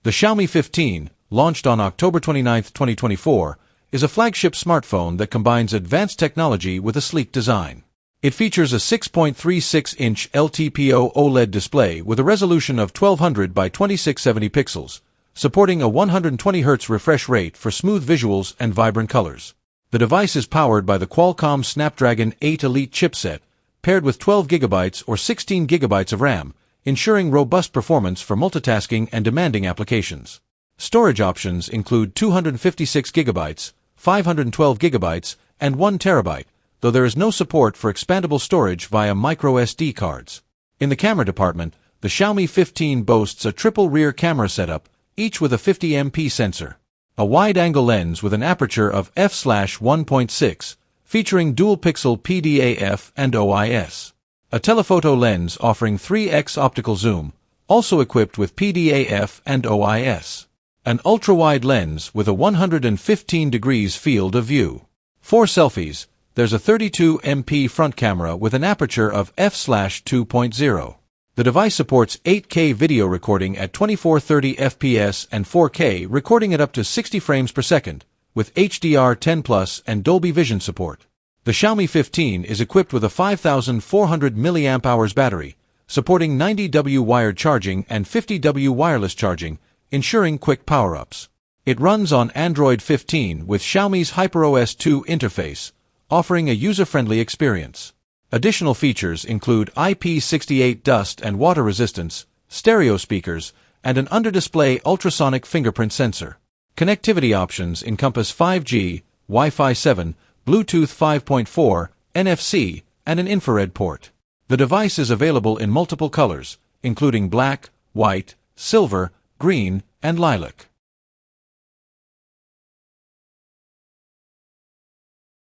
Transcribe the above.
The Xiaomi 15, launched on October 29, 2024, is a flagship smartphone that combines advanced technology with a sleek design. It features a 6.36-inch LTPO OLED display with a resolution of 1200 by 2670 pixels, supporting a 120Hz refresh rate for smooth visuals and vibrant colors. The device is powered by the Qualcomm Snapdragon 8 Elite chipset, paired with 12GB or 16GB of RAM, ensuring robust performance for multitasking and demanding applications. Storage options include 256GB, 512GB, and 1TB, though there is no support for expandable storage via microSD cards. In the camera department, the Xiaomi 15 boasts a triple rear camera setup, each with a 50MP sensor, a wide-angle lens with an aperture of f/1.6, featuring dual-pixel PDAF and OIS, a telephoto lens offering 3x optical zoom, also equipped with PDAF and OIS, an ultra-wide lens with a 115 degrees field of view. For selfies, there's a 32MP front camera with an aperture of f/2.0. The device supports 8K video recording at 2430 fps and 4K recording at up to 60 frames per second, with HDR10+ and Dolby Vision support. The Xiaomi 15 is equipped with a 5400 mAh battery, supporting 90W wired charging and 50W wireless charging, ensuring quick power-ups. It runs on Android 15 with Xiaomi's HyperOS 2 interface, offering a user-friendly experience. Additional features include IP68 dust and water resistance, stereo speakers, and an under-display ultrasonic fingerprint sensor. Connectivity options encompass 5G, Wi-Fi 7, Bluetooth 5.4, NFC, and an infrared port. The device is available in multiple colors, including black, white, silver, green, and lilac.